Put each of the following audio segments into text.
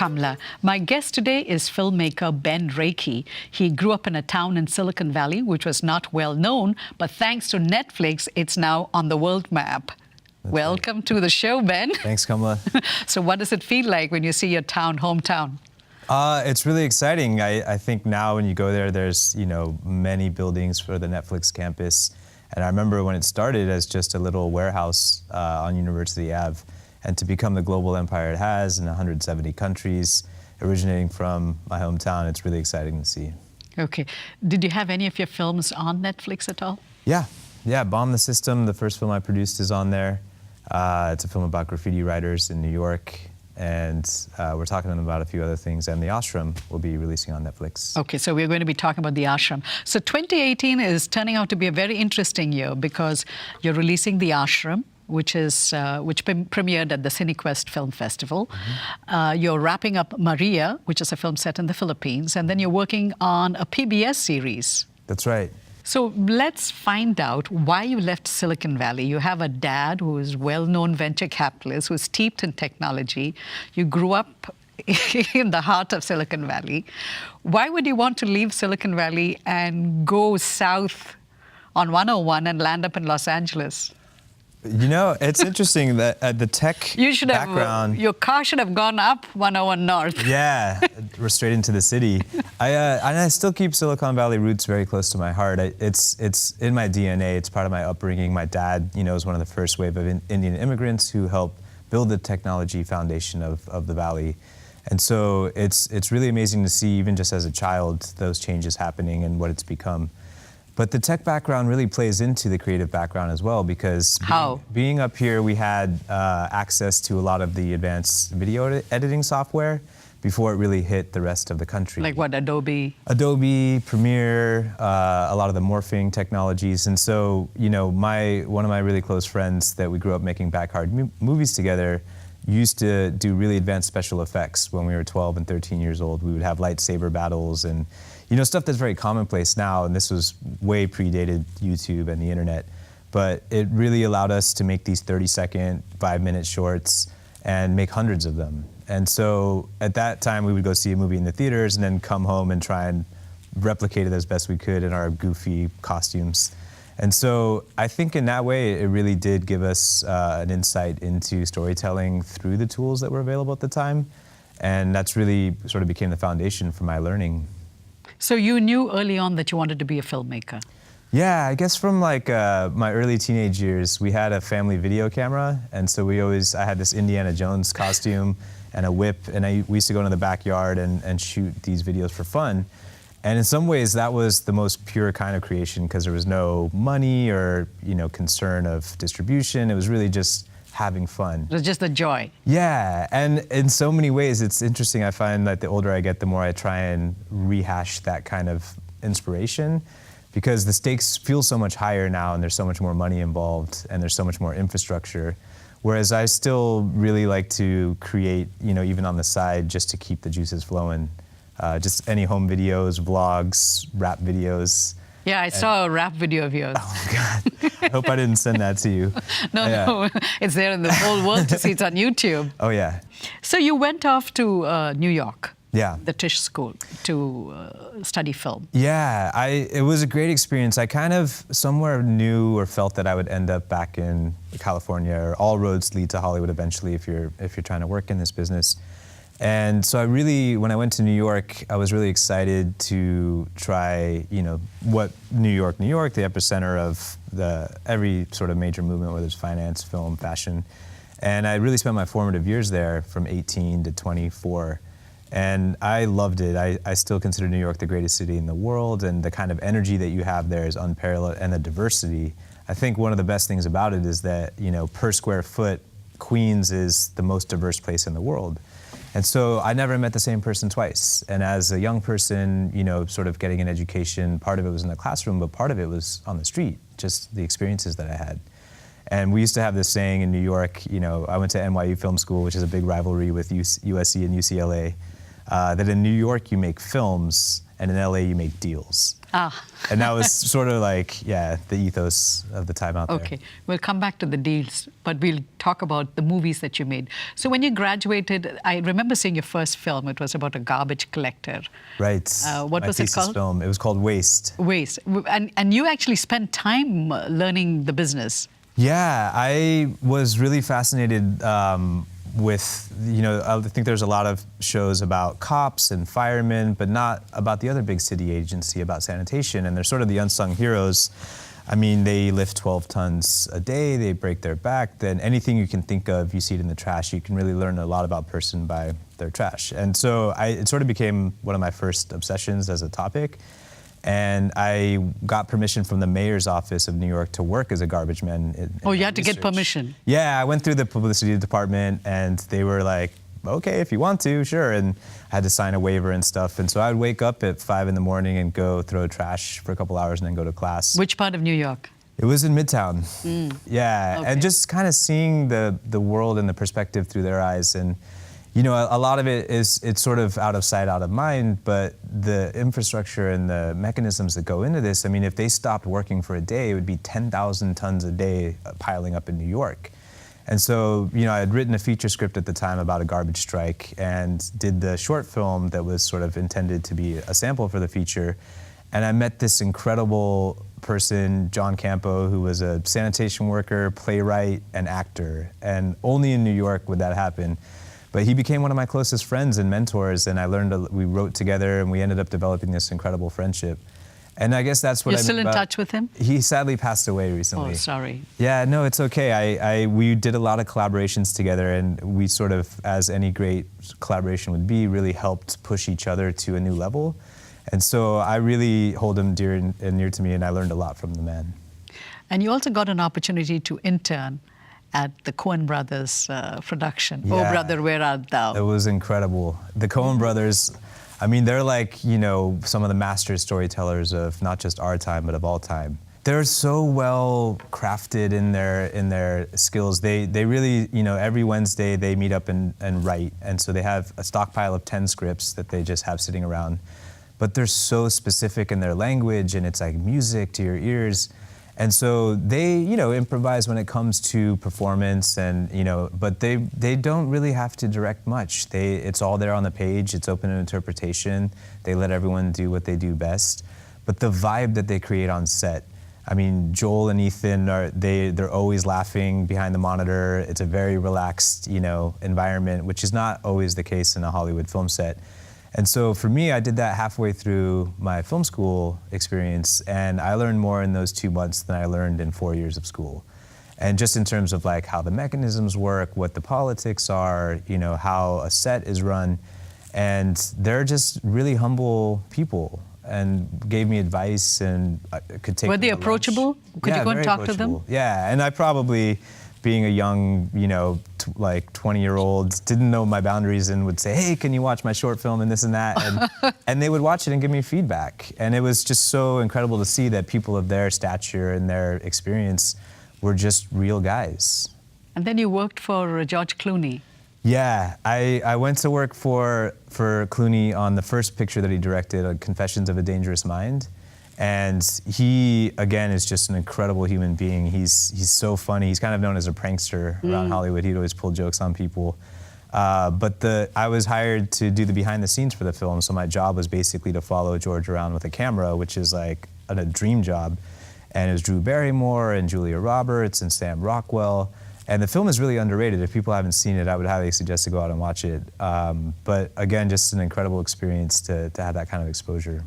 Kamla. My guest today is filmmaker Ben Reiki. He grew up in a town in Silicon Valley, which was not well known, but thanks to Netflix, it's now on the world map. Welcome to the show, Ben. Thanks, Kamla. So what does it feel like when you see your hometown? It's really exciting. I think now when you go there, there's many buildings for the Netflix campus. And I remember when it started as just a little warehouse on University Ave, and to become the global empire it has in 170 countries, originating from my hometown, it's really exciting to see. Okay. Did you have any of your films on Netflix at all? Yeah. Bomb the System, the first film I produced, is on there. It's a film about graffiti writers in New York. And we're talking about a few other things, and The Ashram will be releasing on Netflix. Okay, so we're going to be talking about The Ashram. So 2018 is turning out to be a very interesting year because you're releasing The Ashram, which premiered at the CineQuest Film Festival. Mm-hmm. You're wrapping up Maria, which is a film set in the Philippines, and then you're working on a PBS series. That's right. So let's find out why you left Silicon Valley. You have a dad who is a well-known venture capitalist, who's steeped in technology. You grew up in the heart of Silicon Valley. Why would you want to leave Silicon Valley and go south on 101 and land up in Los Angeles? It's interesting that the tech background... Your car should have gone up 101 North. Yeah, we're straight into the city. I still keep Silicon Valley roots very close to my heart. It's in my DNA. It's part of my upbringing. My dad, is one of the first wave of Indian immigrants who helped build the technology foundation of the Valley. And so it's really amazing to see, even just as a child, those changes happening and what it's become. But the tech background really plays into the creative background as well, because being up here, we had access to a lot of the advanced video editing software before it really hit the rest of the country. Like what, Adobe? Adobe, Premiere, a lot of the morphing technologies. And so, one of my really close friends that we grew up making backyard movies together used to do really advanced special effects when we were 12 and 13 years old. We would have lightsaber battles and stuff that's very commonplace now, and this was way predated YouTube and the internet. But it really allowed us to make these 30-second, 5-minute shorts and make hundreds of them. And so at that time, we would go see a movie in the theaters and then come home and try and replicate it as best we could in our goofy costumes. And so I think in that way, it really did give us an insight into storytelling through the tools that were available at the time. And that's really sort of became the foundation for my learning. So you knew early on that you wanted to be a filmmaker? Yeah, I guess from my early teenage years, we had a family video camera, and so I had this Indiana Jones costume and a whip, and we used to go into the backyard and shoot these videos for fun. And in some ways, that was the most pure kind of creation because there was no money or concern of distribution. It was really just having fun. It was just the joy. Yeah, and in so many ways, it's interesting. I find that the older I get, the more I try and rehash that kind of inspiration, because the stakes feel so much higher now, and there's so much more money involved, and there's so much more infrastructure. Whereas I still really like to create, even on the side, just to keep the juices flowing. Just any home videos, vlogs, rap videos. Yeah, I saw a rap video of yours. Oh, my God. I hope I didn't send that to you. No, it's there in the whole world to see. It's on YouTube. Oh, yeah. So you went off to New York, the Tisch School, to study film. Yeah, it was a great experience. I kind of somewhere knew or felt that I would end up back in California, or all roads lead to Hollywood eventually if you're trying to work in this business. And so when I went to New York, I was really excited to try, what New York, the epicenter of every sort of major movement, whether it's finance, film, fashion. And I really spent my formative years there from 18 to 24. And I loved it. I still consider New York the greatest city in the world, and the kind of energy that you have there is unparalleled, and the diversity. I think one of the best things about it is that, per square foot, Queens is the most diverse place in the world. And so I never met the same person twice. And as a young person, sort of getting an education, part of it was in the classroom, but part of it was on the street, just the experiences that I had. And we used to have this saying in New York, I went to NYU Film School, which is a big rivalry with USC and UCLA, that in New York you make films and in LA you make deals. Ah. And that was sort of like, yeah, the ethos of the time out there. Okay, we'll come back to the deals, but we'll talk about the movies that you made. So when you graduated, I remember seeing your first film. It was about a garbage collector. Right. What My was it thesis called? film. It was called Waste. Waste. And you actually spent time learning the business. Yeah, I was really fascinated with, I think there's a lot of shows about cops and firemen, but not about the other big city agency, about sanitation. And they're sort of the unsung heroes. I mean, they lift 12 tons a day, they break their back, then anything you can think of, you see it in the trash. You can really learn a lot about a person by their trash. And so it sort of became one of my first obsessions as a topic. And I got permission from the mayor's office of New York to work as a garbage man. You had to get permission? Yeah, I went through the publicity department and they were like, okay, if you want to, sure. And I had to sign a waiver and stuff. And so I would wake up at 5 in the morning and go throw trash for a couple hours and then go to class. Which part of New York? It was in Midtown. Yeah, Okay. and just kind of seeing the world and the perspective through their eyes. And a lot of it's sort of out of sight, out of mind, but the infrastructure and the mechanisms that go into this, I mean, if they stopped working for a day, it would be 10,000 tons a day piling up in New York. And so, I had written a feature script at the time about a garbage strike and did the short film that was sort of intended to be a sample for the feature. And I met this incredible person, John Campo, who was a sanitation worker, playwright, and actor. And only in New York would that happen. But he became one of my closest friends and mentors, and we wrote together, and we ended up developing this incredible friendship. And I guess that's what You're still in touch with him? He sadly passed away recently. Oh, sorry. Yeah, no, it's okay. We did a lot of collaborations together, and we sort of, as any great collaboration would be, really helped push each other to a new level. And so I really hold him dear and near to me, and I learned a lot from the man. And you also got an opportunity to intern at the Coen Brothers production. Yeah. Oh, brother, where art thou? It was incredible. The Coen Brothers, I mean, they're like, some of the master storytellers of not just our time, but of all time. They're so well crafted in their skills. They really, every Wednesday they meet up and write. And so they have a stockpile of 10 scripts that they just have sitting around. But they're so specific in their language, and it's like music to your ears. And so they, improvise when it comes to performance, and but they don't really have to direct much. It's all there on the page. It's open to interpretation. They let everyone do what they do best. But the vibe that they create on set, I mean, Joel and Ethan they're always laughing behind the monitor. It's a very relaxed, environment, which is not always the case in a Hollywood film set. And so for me, I did that halfway through my film school experience, and I learned more in those 2 months than I learned in 4 years of school. And just in terms of like how the mechanisms work, what the politics are, how a set is run. And they're just really humble people and gave me advice, and I could take Were they them to approachable? lunch. Could you go and very talk to them? approachable. Yeah, and I probably, being a young, 20-year-old, didn't know my boundaries and would say, hey, can you watch my short film and this and that? And, and they would watch it and give me feedback. And it was just so incredible to see that people of their stature and their experience were just real guys. And then you worked for George Clooney. Yeah, I went to work for Clooney on the first picture that he directed, Confessions of a Dangerous Mind. And he, again, is just an incredible human being. He's so funny. He's kind of known as a prankster around Hollywood. He'd always pull jokes on people. But I was hired to do the behind the scenes for the film, so my job was basically to follow George around with a camera, which is like a dream job. And it was Drew Barrymore and Julia Roberts and Sam Rockwell. And the film is really underrated. If people haven't seen it, I would highly suggest to go out and watch it. But again, just an incredible experience to have that kind of exposure.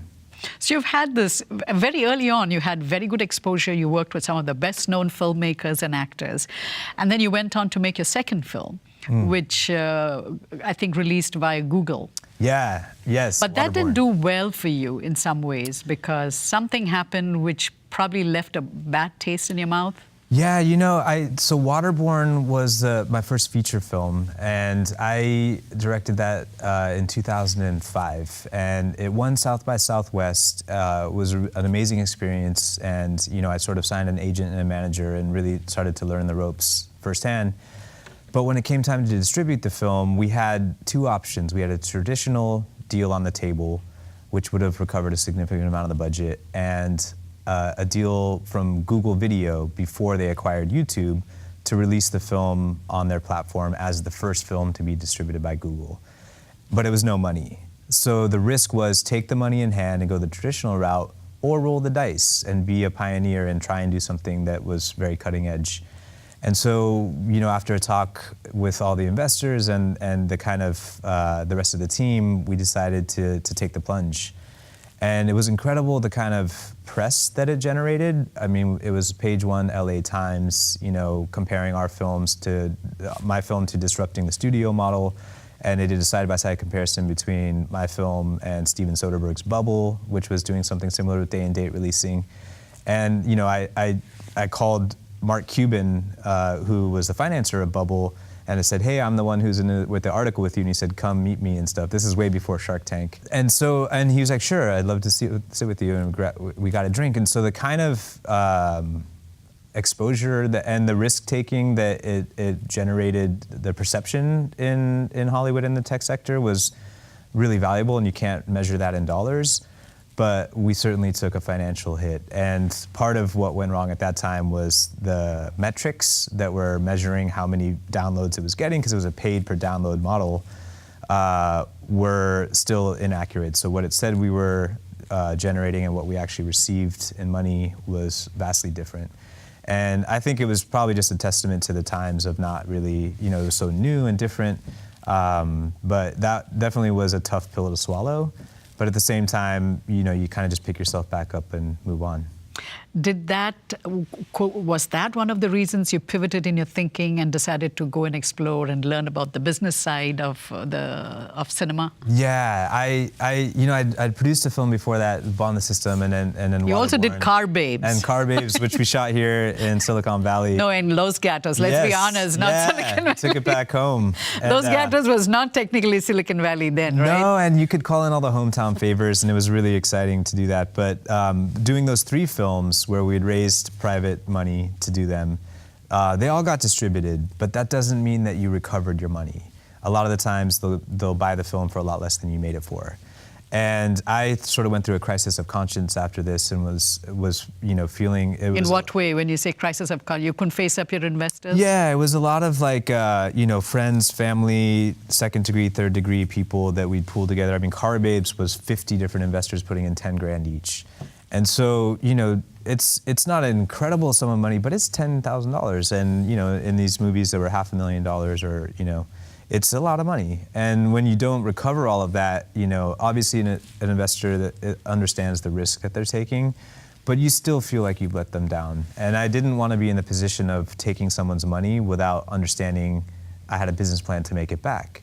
So you've had this, very early on, you had very good exposure. You worked with some of the best-known filmmakers and actors. And then you went on to make your second film, which I think released via Google. Yeah, yes. But that didn't do well for you in some ways, because something happened which probably left a bad taste in your mouth. Yeah, so Waterborne was my first feature film, and I directed that in 2005, and it won South by Southwest. It was an amazing experience, and I sort of signed an agent and a manager and really started to learn the ropes firsthand. But when it came time to distribute the film, we had two options. We had a traditional deal on the table, which would have recovered a significant amount of the budget, and a deal from Google Video before they acquired YouTube to release the film on their platform as the first film to be distributed by Google. But it was no money. So the risk was take the money in hand and go the traditional route, or roll the dice and be a pioneer and try and do something that was very cutting edge. And so, after a talk with all the investors and the kind of the rest of the team, we decided to take the plunge. And it was incredible the kind of press that it generated. I mean, it was page one LA Times, comparing our films to my film to Disrupting the Studio Model. And they did a side-by-side comparison between my film and Steven Soderbergh's Bubble, which was doing something similar with day and date releasing. And I called Mark Cuban, who was the financer of Bubble, and I said, hey, I'm the one who's with the article with you. And he said, come meet me and stuff. This is way before Shark Tank. And he was like, sure, I'd love to sit with you, and we got a drink. And so the kind of exposure and the risk-taking that it generated, the perception in Hollywood in the tech sector was really valuable, and you can't measure that in dollars. But we certainly took a financial hit. And part of what went wrong at that time was the metrics that were measuring how many downloads it was getting, because it was a paid per download model, were still inaccurate. So what it said we were generating and what we actually received in money was vastly different. And I think it was probably just a testament to the times of not really, it was so new and different. But that definitely was a tough pill to swallow. But at the same time, you kind of just pick yourself back up and move on. Was that one of the reasons you pivoted in your thinking and decided to go and explore and learn about the business side of cinema? Yeah, I'd produced a film before that, Bond the System, and then you also did Car Babes. And Car Babes, which we shot here in Silicon Valley. No, in Los Gatos. Let's be honest, not Silicon Valley. Took it back home. Los Gatos was not technically Silicon Valley then, right? No, and you could call in all the hometown favors, and it was really exciting to do that. But doing those 3 films where we had raised private money to do them, they all got distributed, but that doesn't mean that you recovered your money. A lot of the times they'll buy the film for a lot less than you made it for. And I sort of went through a crisis of conscience after this and was feeling it was. In what way? When you say crisis of conscience, you couldn't face up your investors? Yeah, it was a lot of friends, family, second degree, third degree people that we'd pool together. I mean, Car Babes was 50 different investors putting in 10 grand each. And so, it's not an incredible sum of money, but it's $10,000. And, in these movies that were $500,000 or, it's a lot of money. And when you don't recover all of that, obviously an investor that understands the risk that they're taking, but you still feel like you've let them down. And I didn't want to be in the position of taking someone's money without understanding I had a business plan to make it back.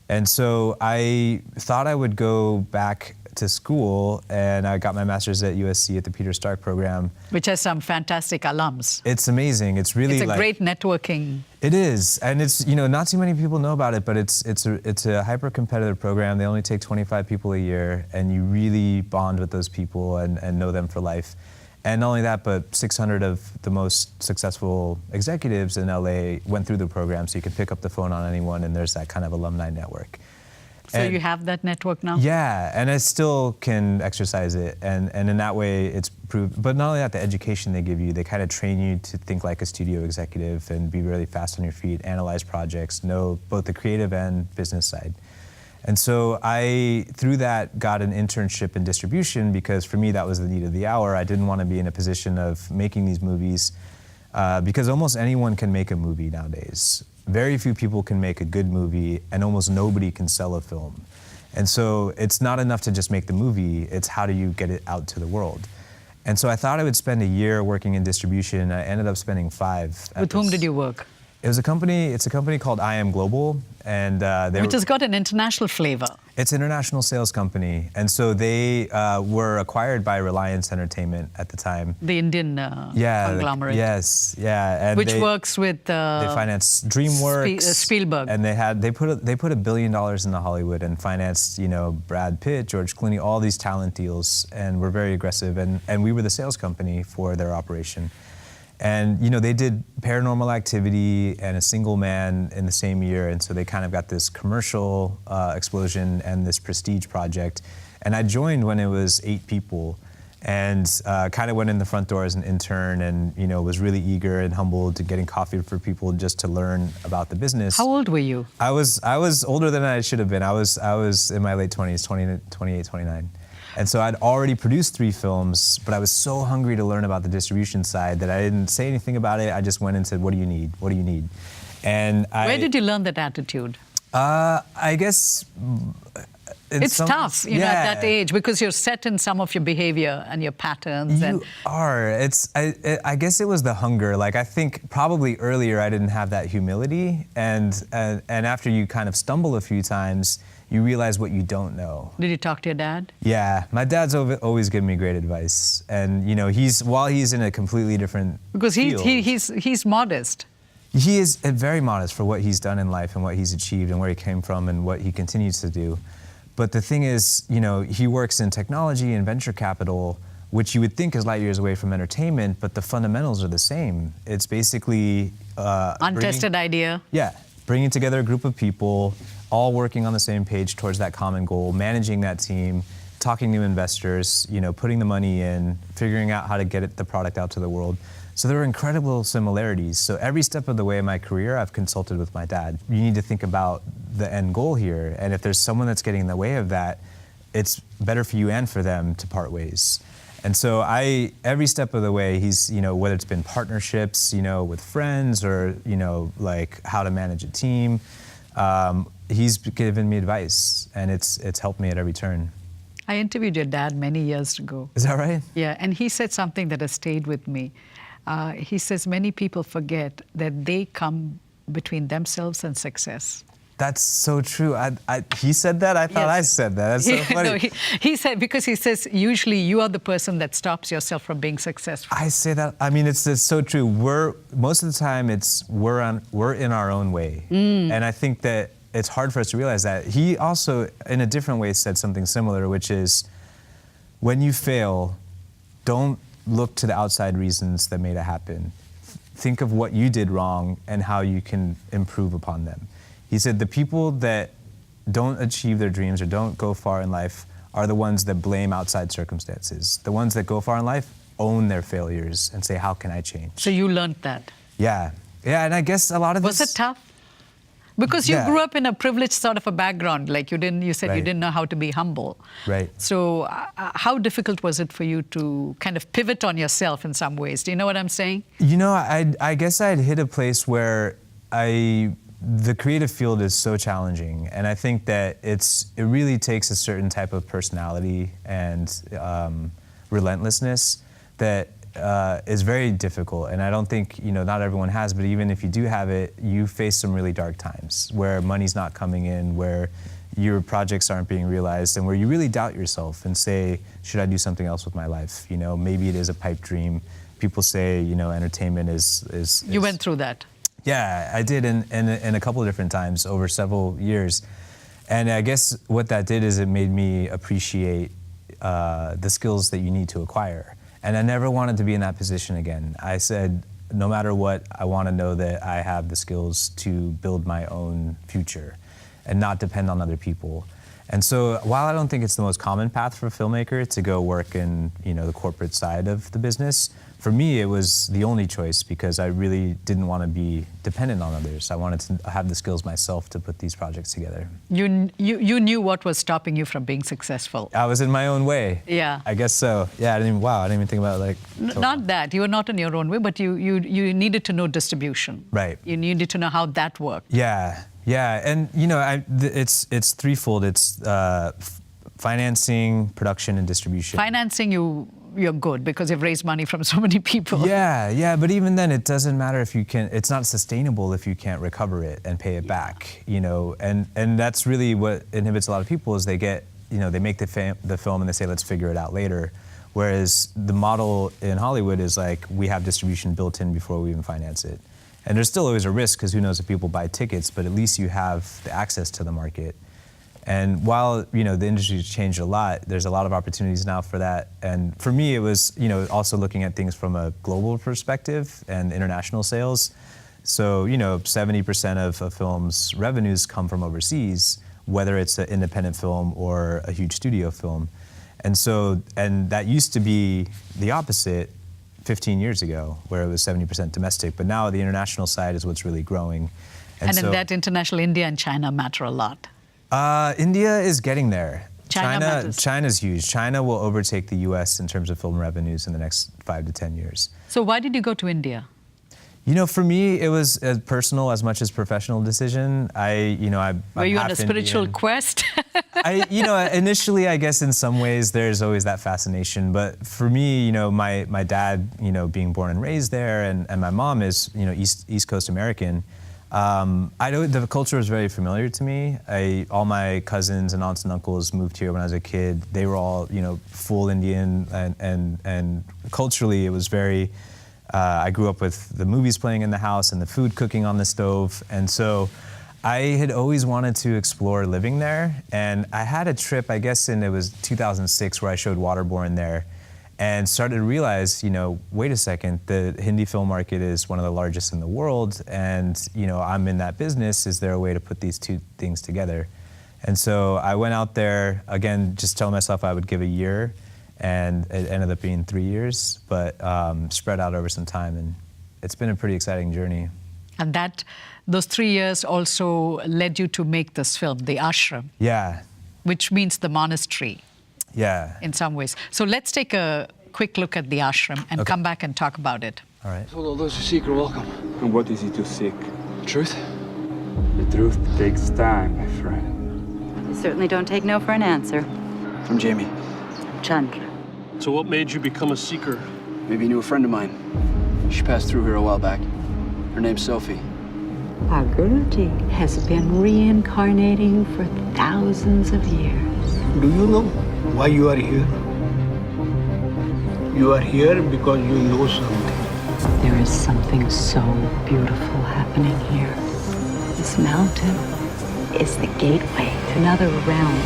And so I thought I would go back to school, and I got my master's at USC at the Peter Stark program. Which has some fantastic alums. It's amazing. It's really It's a great networking. It is, and it's not too many people know about it, but it's a hyper-competitive program. They only take 25 people a year, and you really bond with those people and know them for life. And not only that, but 600 of the most successful executives in LA went through the program, so you can pick up the phone on anyone, and there's that kind of alumni network. So you have that network now? Yeah, and I still can exercise it, and in that way it's proved. But not only that, the education they give you, they kind of train you to think like a studio executive and be really fast on your feet, analyze projects, know both the creative and business side. And so I, through that, got an internship in distribution because for me that was the need of the hour. I didn't want to be in a position of making these movies because almost anyone can make a movie nowadays. Very few people can make a good movie, and almost nobody can sell a film. And so it's not enough to just make the movie, it's how do you get it out to the world. And so I thought I would spend a year working in distribution. I ended up spending 5. With whom did you work? It's a company called I Am Global, and which has got an international flavor. It's an international sales company, and so they were acquired by Reliance Entertainment at the time. The Indian conglomerate. Yes, yeah. And which works with. They finance DreamWorks, Spielberg, and they put $1 billion into Hollywood and financed Brad Pitt, George Clooney, all these talent deals, and were very aggressive. And we were the sales company for their operation. And they did Paranormal Activity and A Single Man in the same year, and so they kind of got this commercial explosion and this prestige project. And I joined when it was 8 people, and kind of went in the front door as an intern, and was really eager and humble to getting coffee for people just to learn about the business. How old were you? I was older than I should have been. I was in my late 20s, 28, 29. And so I'd already produced 3 films, but I was so hungry to learn about the distribution side that I didn't say anything about it. I just went and said, "What do you need? What do you need?" And Where did you learn that attitude? I guess It's tough, at that age, because you're set in some of your behavior and your patterns. You are. I guess it was the hunger. Like, I think probably earlier I didn't have that humility, and after you kind of stumble a few times, you realize what you don't know. Did you talk to your dad? Yeah, my dad's always given me great advice, and while he's in a completely different because field, he's modest. He is very modest for what he's done in life and what he's achieved and where he came from and what he continues to do. But the thing is, he works in technology and venture capital, which you would think is light years away from entertainment, but the fundamentals are the same. It's basically untested idea. Yeah, bringing together a group of people, all working on the same page towards that common goal, managing that team, talking to investors, putting the money in, figuring out how to get the product out to the world. So there were incredible similarities. So every step of the way in my career, I've consulted with my dad. You need to think about the end goal here. And if there's someone that's getting in the way of that, it's better for you and for them to part ways. And so every step of the way, he's, whether it's been partnerships, with friends or, like how to manage a team, he's given me advice, and it's helped me at every turn. I interviewed your dad many years ago. Is that right? Yeah, and he said something that has stayed with me. He says many people forget that they come between themselves and success. That's so true. He said that? I thought I said that. That's so funny. No, he said, because he says usually you are the person that stops yourself from being successful. I say that. I mean, it's so true. Most of the time we're in our own way. And I think that it's hard for us to realize that. He also, in a different way, said something similar, which is, when you fail, don't look to the outside reasons that made it happen. Think of what you did wrong and how you can improve upon them. He said the people that don't achieve their dreams or don't go far in life are the ones that blame outside circumstances. The ones that go far in life own their failures and say, how can I change? So you learned that? Yeah. Yeah, and I guess a lot of this... Was it tough? Because you grew up in a privileged sort of a background, like you said Right. you didn't know how to be humble. Right. So how difficult was it for you to kind of pivot on yourself in some ways? Do you know what I'm saying? I guess I'd hit a place where the creative field is so challenging, and I think that it really takes a certain type of personality and relentlessness that is very difficult, and I don't think not everyone has, but even if you do have it, you face some really dark times where money's not coming in, where your projects aren't being realized, and where you really doubt yourself and say, should I do something else with my life? Maybe it is a pipe dream. People say entertainment is You went through that. Yeah, I did in a couple of different times over several years, and I guess what that did is it made me appreciate the skills that you need to acquire. And I never wanted to be in that position again. I said, no matter what, I want to know that I have the skills to build my own future and not depend on other people. And so while I don't think it's the most common path for a filmmaker to go work in the corporate side of the business, for me it was the only choice because I really didn't want to be dependent on others. I wanted to have the skills myself to put these projects together. You knew what was stopping you from being successful. I was in my own way. Yeah. I guess so. Yeah, I didn't even think about it Not that. You were not in your own way, but you needed to know distribution. Right. You needed to know how that worked. Yeah. Yeah, and it's threefold. It's financing, production, and distribution. Financing, you're good because you've raised money from so many people. Yeah, but even then, it doesn't matter if you can. It's not sustainable if you can't recover it and pay it back. And that's really what inhibits a lot of people is they get they make the film and they say let's figure it out later, whereas the model in Hollywood is like we have distribution built in before we even finance it. And there's still always a risk because who knows if people buy tickets, but at least you have the access to the market. And while the industry's changed a lot, there's a lot of opportunities now for that. And for me, it was also looking at things from a global perspective and international sales. So 70% of a film's revenues come from overseas. whether it's an independent film or a huge studio film. And so, and that used to be the opposite 15 years ago, where it was 70% domestic, but now the international side is what's really growing. And in that international, India and China matter a lot. India is getting there. China's huge. China will overtake the US in terms of film revenues in the next 5 to 10 years. So why did you go to India? You know, for me, it was a personal as much as professional decision. Were you on a spiritual quest? Initially, I guess in some ways there's always that fascination. But for me, my dad, being born and raised there, and my mom is, East Coast American. I know the culture was very familiar to me. All my cousins and aunts and uncles moved here when I was a kid. They were all, full Indian, and culturally it was very. I grew up with the movies playing in the house and the food cooking on the stove, and so I had always wanted to explore living there. And I had a trip, I guess, it was 2006, where I showed Waterborne there, and started to realize, wait a second, the Hindi film market is one of the largest in the world, and I'm in that business. Is there a way to put these two things together? And so I went out there, again, just telling myself I would give a year, and it ended up being 3 years, but spread out over some time, and it's been a pretty exciting journey. And those 3 years also led you to make this film, The Ashram. Yeah. Which means the monastery. Yeah. In some ways. So let's take a quick look at the ashram and come back and talk about it. All right. So all those who seek are welcome. And what is it to seek? Truth? The truth takes time, my friend. You certainly don't take no for an answer. I'm Jamie. Chandra. So what made you become a seeker? Maybe you knew a friend of mine. She passed through here a while back. Her name's Sophie. Our Guruji has been reincarnating for thousands of years. Do you know why you are here? You are here because you know something. There is something so beautiful happening here. This mountain is the gateway to another realm.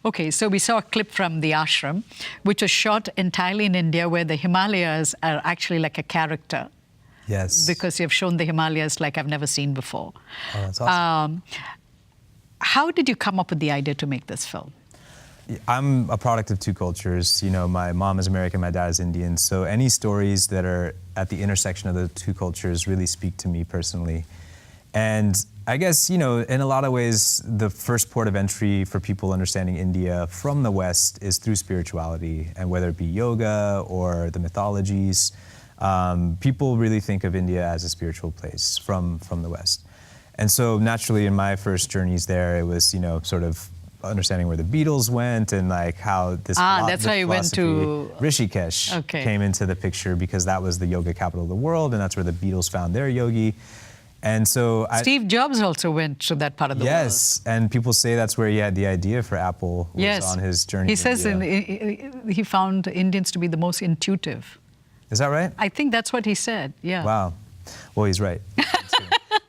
Okay, so we saw a clip from the ashram, which was shot entirely in India, where the Himalayas are actually like a character. Yes. Because you've shown the Himalayas like I've never seen before. Oh, that's awesome. How did you come up with the idea to make this film? I'm a product of two cultures. My mom is American, my dad is Indian. So any stories that are at the intersection of the two cultures really speak to me personally. And I guess, in a lot of ways, the first port of entry for people understanding India from the West is through spirituality, and whether it be yoga or the mythologies, people really think of India as a spiritual place from the West. And so naturally in my first journeys there, it was, sort of understanding where the Beatles went and like how this that's how you went to Rishikesh came into the picture, because that was the yoga capital of the world, and that's where the Beatles found their yogi. And so Steve Jobs also went to that part of the world. Yes, and people say that's where he had the idea for Apple, was on his journey. He says he found Indians to be the most intuitive. Is that right? I think that's what he said, yeah. Wow. Well, he's right.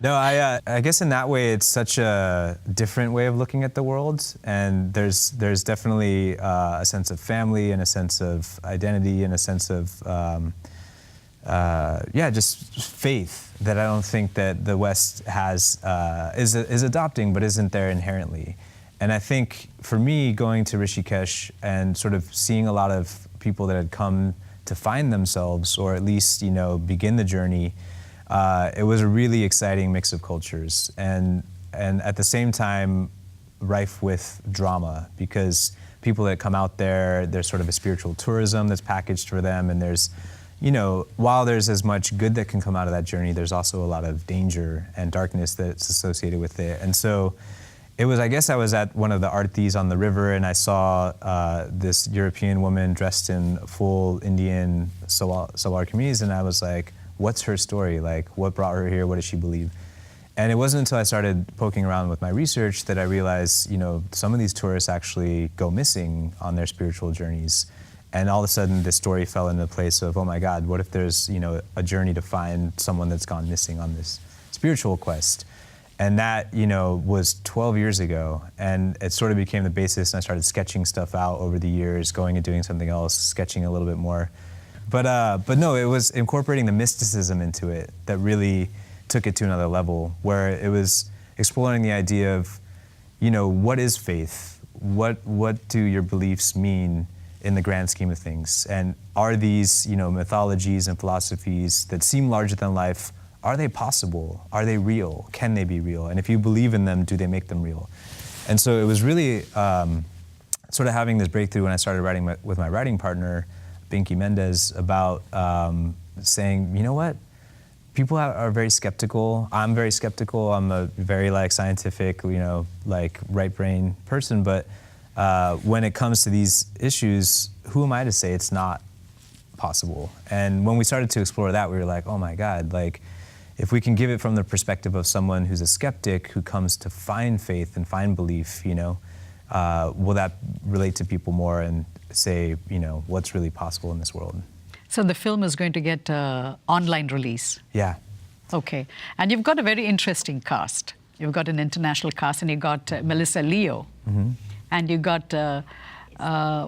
No, I guess in that way, it's such a different way of looking at the world. And there's definitely a sense of family and a sense of identity and a sense of, just faith that I don't think that the West has, is adopting, but isn't there inherently. And I think for me, going to Rishikesh and sort of seeing a lot of people that had come to find themselves, or at least, begin the journey, it was a really exciting mix of cultures, and at the same time, rife with drama, because people that come out there, there's sort of a spiritual tourism that's packaged for them, and there's, while there's as much good that can come out of that journey, there's also a lot of danger and darkness that's associated with it. And so it was, I guess I was at one of the artis on the river, and I saw this European woman dressed in full Indian salwar kameez, and I was like, what's her story? Like, what brought her here? What does she believe? And it wasn't until I started poking around with my research that I realized, some of these tourists actually go missing on their spiritual journeys. And all of a sudden, this story fell into the place of, oh my God, what if there's, a journey to find someone that's gone missing on this spiritual quest? And that, was 12 years ago. And it sort of became the basis, and I started sketching stuff out over the years, going and doing something else, sketching a little bit more. But no, it was incorporating the mysticism into it that really took it to another level, where it was exploring the idea of, what is faith? What do your beliefs mean in the grand scheme of things? And are these, mythologies and philosophies that seem larger than life, are they possible? Are they real? Can they be real? And if you believe in them, do they make them real? And so it was really sort of having this breakthrough when I started writing with my writing partner, Binky Mendez, about saying, you know what? People are very skeptical. I'm very skeptical. I'm a very scientific, right brain person. But when it comes to these issues, who am I to say it's not possible? And when we started to explore that, we were like, oh my God, if we can give it from the perspective of someone who's a skeptic who comes to find faith and find belief, will that relate to people more and say, what's really possible in this world? So the film is going to get online release. Yeah. Okay. And you've got a very interesting cast. You've got an international cast, and you got Melissa Leo. Mm-hmm. And you got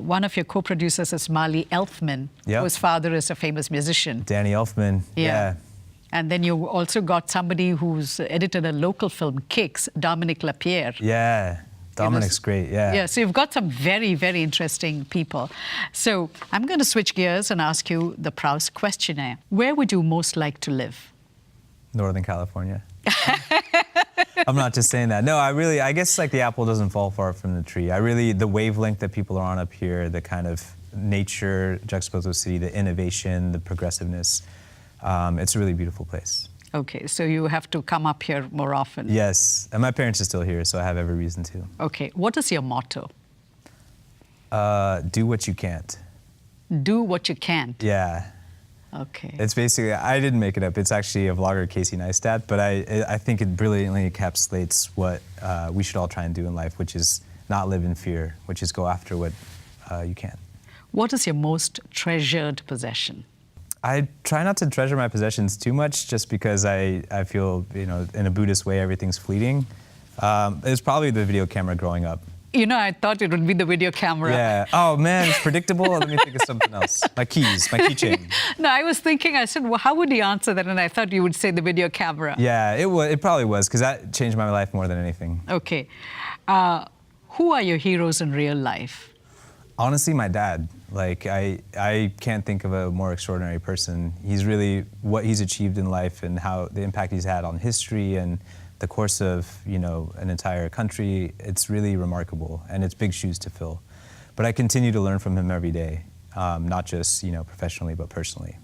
one of your co-producers is Marley Elfman, Yep. whose father is a famous musician. Danny Elfman. Yeah. And then you also got somebody who's edited a local film, Kicks, Dominic Lapierre. Yeah. Dominic's great, yeah. Yeah, so you've got some very, very interesting people. So I'm going to switch gears and ask you the Proust questionnaire. Where would you most like to live? Northern California. I'm not just saying that. No, I guess the apple doesn't fall far from the tree. The wavelength that people are on up here, the kind of nature juxtaposed with city, the innovation, the progressiveness, it's a really beautiful place. Okay, so you have to come up here more often. Yes, and my parents are still here, so I have every reason to. Okay, what is your motto? Do what you can't. Do what you can't. Yeah. Okay. It's basically, I didn't make it up. It's actually a vlogger, Casey Neistat, but I think it brilliantly encapsulates what we should all try and do in life, which is not live in fear, which is go after what you can. What is your most treasured possession? I try not to treasure my possessions too much, just because I feel, in a Buddhist way, everything's fleeting. It's probably the video camera growing up. I thought it would be the video camera. Yeah. Oh, man, it's predictable. Let me think of something else. My keys, my keychain. No, I was thinking, I said, well, how would you answer that? And I thought you would say the video camera. Yeah, it probably was, because that changed my life more than anything. Okay. Who are your heroes in real life? Honestly, my dad. I can't think of a more extraordinary person. He's really, what he's achieved in life and how the impact he's had on history and the course of, an entire country, it's really remarkable, and it's big shoes to fill. But I continue to learn from him every day, not just, professionally, but personally.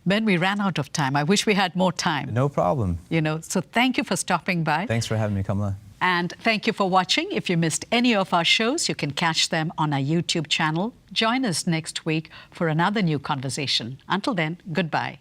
Ben, we ran out of time. I wish we had more time. No problem. So thank you for stopping by. Thanks for having me, Kamala. And thank you for watching. If you missed any of our shows, you can catch them on our YouTube channel. Join us next week for another new conversation. Until then, goodbye.